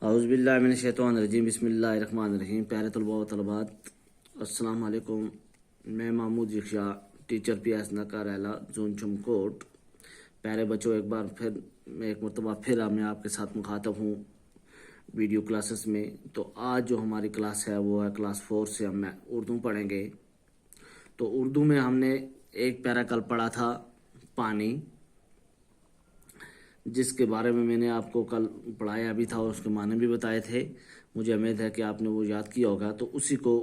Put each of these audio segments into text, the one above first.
اعوذ باللہ من الشیطان الرجیم بسم اللہ الرحمن الرحیم۔ پیارے طلباء و طلبات السلام علیکم۔ میں محمود یکشا ٹیچر پی ایس نکا ریلا زون چمکوٹ۔ پیارے بچوں، ایک مرتبہ پھر میں آپ کے ساتھ مخاطب ہوں ویڈیو کلاسز میں۔ تو آج جو ہماری کلاس ہے وہ ہے کلاس 4 سے ہم اردو پڑھیں گے۔ تو اردو میں ہم نے ایک پیرا کل پڑھا تھا پانی، جس کے بارے میں نے آپ کو کل پڑھایا بھی تھا اور اس کے معنی بھی بتائے تھے۔ مجھے امید ہے کہ آپ نے وہ یاد کیا ہوگا، تو اسی کو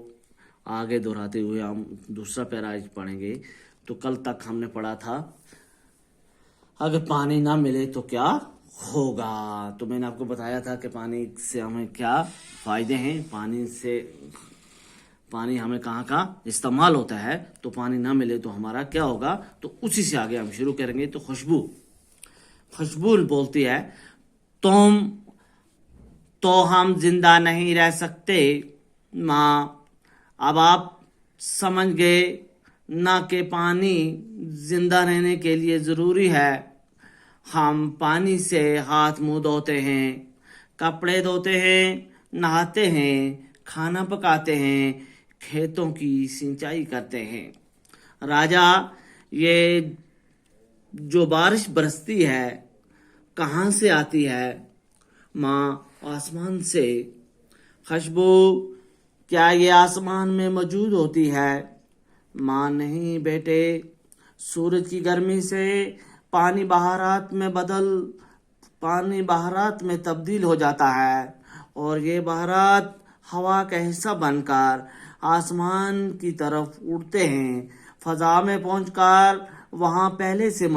آگے دہراتے ہوئے ہم دوسرا پیرا آج پڑھیں گے۔ تو کل تک ہم نے پڑھا تھا اگر پانی نہ ملے تو کیا ہوگا۔ تو میں نے آپ کو بتایا تھا کہ پانی سے ہمیں کیا فائدے ہیں، پانی ہمیں کہاں کا استعمال ہوتا ہے، تو پانی نہ ملے تو ہمارا کیا ہوگا۔ تو اسی سے آگے ہم شروع کریں گے۔ تو خوشبو بولتی ہے، تو ہم زندہ نہیں رہ سکتے ماں۔ اب آپ سمجھ گئے نہ کہ پانی زندہ رہنے کے لیے ضروری ہے۔ ہم پانی سے ہاتھ منہ دھوتے ہیں، کپڑے دھوتے ہیں، نہاتے ہیں، کھانا پکاتے ہیں، کھیتوں کی سینچائی کرتے ہیں۔ راجا، یہ جو بارش برستی ہے کہاں سے آتی ہے؟ ماں، آسمان سے۔ خوشبو، کیا یہ آسمان میں موجود ہوتی ہے؟ ماں، نہیں بیٹے، سورج کی گرمی سے پانی بہارات میں تبدیل ہو جاتا ہے، اور یہ بہارات ہوا کا حصہ بن کر آسمان کی طرف اڑتے ہیں۔ فضا میں پہنچ کر وہاں پہلے سے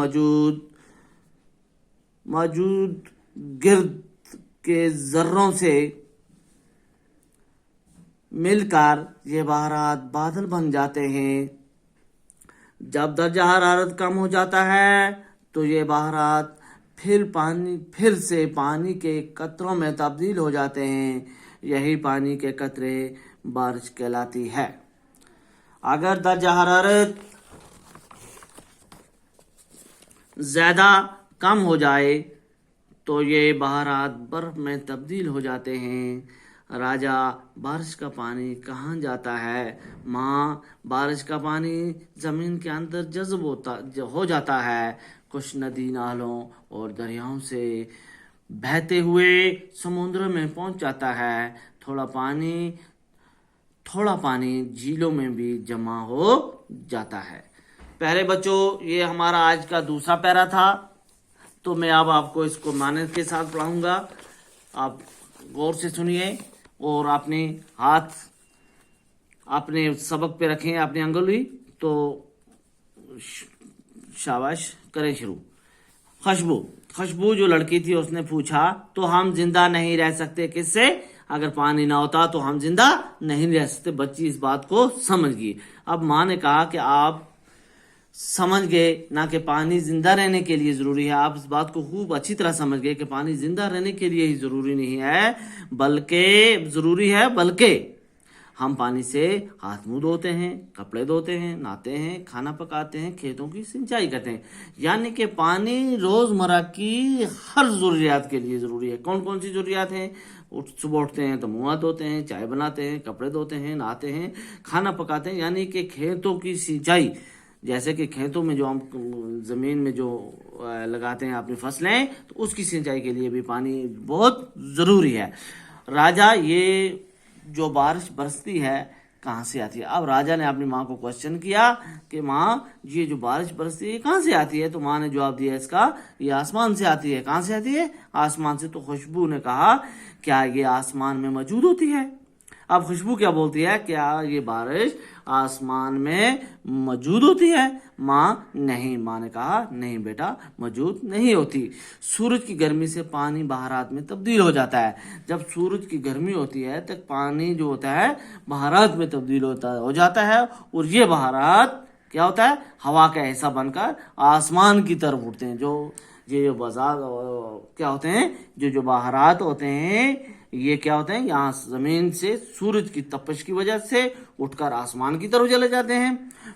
موجود گرد کے ذروں سے مل کر یہ بہارات بادل بن جاتے ہیں۔ جب درجہ حرارت کم ہو جاتا ہے تو یہ بہارات پھر سے پانی کے قطروں میں تبدیل ہو جاتے ہیں۔ یہی پانی کے قطرے بارش کہلاتی ہے۔ اگر درجہ حرارت زیادہ کم ہو جائے تو یہ بہارات برف میں تبدیل ہو جاتے ہیں۔ راجا، بارش کا پانی کہاں جاتا ہے؟ ماں، بارش کا پانی زمین کے اندر جذب ہو جاتا ہے، کچھ ندی نالوں اور دریاؤں سے بہتے ہوئے سمندر میں پہنچ جاتا ہے۔ تھوڑا پانی جھیلوں میں بھی جمع ہو جاتا ہے۔ پیارے بچوں، یہ ہمارا آج کا دوسرا پیرا تھا۔ تو میں اب آپ کو اس کو معنی کے ساتھ پڑھاؤں گا۔ آپ غور سے سنیے اور اپنے ہاتھ اپنے سبق پہ رکھیں، اپنی انگلی، تو شاباش کریں شروع۔ خوشبو جو لڑکی تھی اس نے پوچھا، تو ہم زندہ نہیں رہ سکتے کس سے؟ اگر پانی نہ ہوتا تو ہم زندہ نہیں رہ سکتے۔ بچی اس بات کو سمجھ گئی۔ اب ماں نے کہا کہ آپ سمجھ گئے نہ کہ پانی زندہ رہنے کے لیے ضروری ہے، آپ اس بات کو خوب اچھی طرح سمجھ گئے کہ پانی زندہ رہنے کے لیے ہی ضروری نہیں ہے، بلکہ ہم پانی سے ہاتھ منہ دھوتے ہیں، کپڑے دھوتے ہیں، نہاتے ہیں، کھانا پکاتے ہیں، کھیتوں کی سینچائی کرتے ہیں۔ یعنی کہ پانی روزمرہ کی ہر ضروریات کے لیے ضروری ہے۔ کون کون سی ضروریات ہیں؟ صبح اٹھتے ہیں تو منہ ہاتھ دھوتے ہیں، چائے بناتے ہیں، کپڑے دھوتے ہیں، نہاتے ہیں، کھانا پکاتے ہیں۔ یعنی کہ کھیتوں کی سینچائی، جیسے کہ کھیتوں میں جو ہم زمین میں جو لگاتے ہیں اپنی فصلیں، تو اس کی سینچائی کے لیے بھی پانی بہت ضروری ہے۔ راجا، یہ جو بارش برستی ہے کہاں سے آتی ہے؟ اب راجا نے اپنی ماں کو کوشچن کیا کہ ماں، یہ جو بارش برستی ہے کہاں سے آتی ہے؟ تو ماں نے جواب دیا اس کا، یہ آسمان سے آتی ہے۔ کہاں سے آتی ہے؟ آسمان سے۔ تو خوشبو نے کہا، کیا یہ آسمان میں موجود ہوتی ہے؟ اب خوشبو کیا بولتی ہے، کیا یہ بارش آسمان میں موجود ہوتی ہے؟ ماں، نہیں۔ ماں نے کہا، نہیں بیٹا، موجود نہیں ہوتی۔ سورج کی گرمی سے پانی بہارات میں تبدیل ہو جاتا ہے۔ جب سورج کی گرمی ہوتی ہے تو پانی جو ہوتا ہے بہارات میں تبدیل ہو جاتا ہے، اور یہ بہارات کیا ہوتا ہے؟ ہوا کا حصہ بن کر آسمان کی طرف اٹھتے ہیں۔ کیا ہوتے ہیں؟ جو بہارات ہوتے ہیں یہ کیا ہوتے ہیں, یہاں زمین سے سورج کی تپش کی وجہ سے اٹھ کر آسمان کی طرف چلے جاتے ہیں.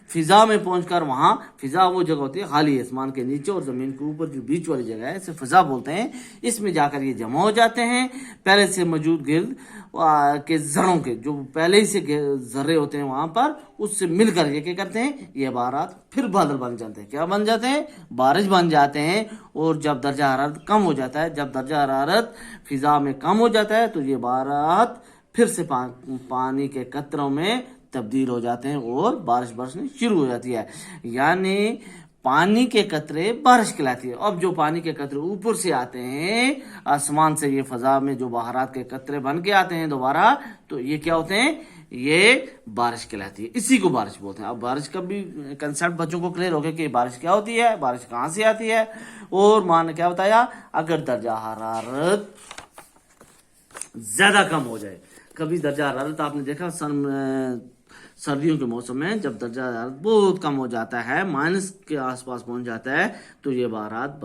فضا میں پہنچ کر وہاں, فضا وہ جگہ ہوتی ہے خالی آسمان کے نیچے اور زمین کے اوپر جو بیچ والی جگہ ہے اسے فضا بولتے ہیں. اس میں جا کر یہ جمع ہو جاتے ہیں. پہلے سے موجود گرد کے ذروں کے جو پہلے ہی سے ذرے ہوتے ہیں وہاں پر, اس سے مل کر یہ کیا کرتے ہیں, یہ بارات پھر بادل بن جاتے ہیں. کیا بن جاتے ہیں, بارش بن جاتے ہیں. اور جب درجہ حرارت کم ہو جاتا ہے, جب درجہ حرارت فضا میں کم ہو جاتا ہے تو یہ بارات پھر سے پانی کے قطروں میں تبدیل ہو جاتے ہیں اور بارش برسنی شروع ہو جاتی ہے. یعنی پانی کے قطرے بارش کہلاتی ہے. اب جو پانی کے قطرے اوپر سے آتے ہیں آسمان سے, یہ فضا میں جو بہارات کے قطرے بن کے آتے ہیں دوبارہ, تو یہ کیا ہوتے ہیں, یہ بارش کہلاتی ہے. اسی کو بارش بولتے ہیں. اب بارش کا بھی کنسیپٹ بچوں کو کلیئر ہو گیا کہ بارش کیا ہوتی ہے, بارش کہاں سے آتی ہے. اور ماں نے کیا بتایا, اگر درجہ حرارت زیادہ کم ہو جائے, کبھی درجہ حرارت آپ نے دیکھا سردیوں کے موسم میں جب درجہ حرارت بہت کم ہو جاتا ہے, مائنس کے آس پاس پہنچ جاتا ہے, تو یہ بہارات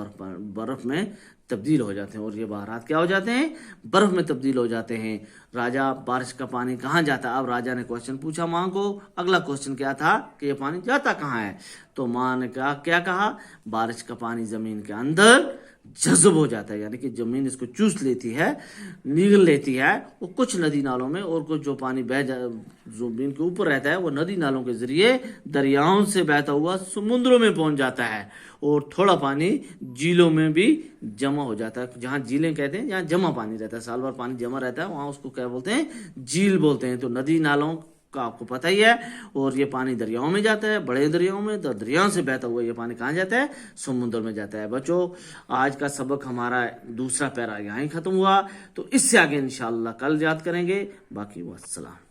برف میں تبدیل ہو جاتے ہیں. اور یہ بہارات کیا ہو جاتے ہیں, برف میں تبدیل ہو جاتے ہیں. راجا بارش کا پانی کہاں جاتا ہے. اب راجا نے کوشچن پوچھا ماں کو. اگلا کوشچن کیا تھا کہ یہ پانی جاتا کہاں ہے, تو ماں نے کیا کہا, بارش کا پانی زمین کے اندر جذب ہو جاتا ہے. یعنی کہ زمین اس کو چوس لیتی ہے, نگل لیتی ہے. وہ کچھ ندی نالوں میں, اور کچھ جو پانی زمین کے اوپر رہتا ہے وہ ندی نالوں کے ذریعے دریاؤں سے بہتا ہوا سمندروں میں پہنچ جاتا ہے. اور تھوڑا پانی جھیلوں میں بھی جمع ہو جاتا ہے. جہاں جھیلیں کہتے ہیں جہاں جمع پانی رہتا ہے, سال بھر پانی جمع رہتا ہے, وہاں اس کو کیا بولتے ہیں, جھیل بولتے ہیں. تو ندی نالوں کا آپ کو پتہ ہی ہے. اور یہ پانی دریاؤں میں جاتا ہے, بڑے دریاؤں میں. دریاؤں سے بہتا ہوا یہ پانی کہاں جاتا ہے, سمندر میں جاتا ہے. بچوں آج کا سبق ہمارا دوسرا پیرا یہاں ہی ختم ہوا. تو اس سے آگے انشاءاللہ کل یاد کریں گے. باقی والسلام.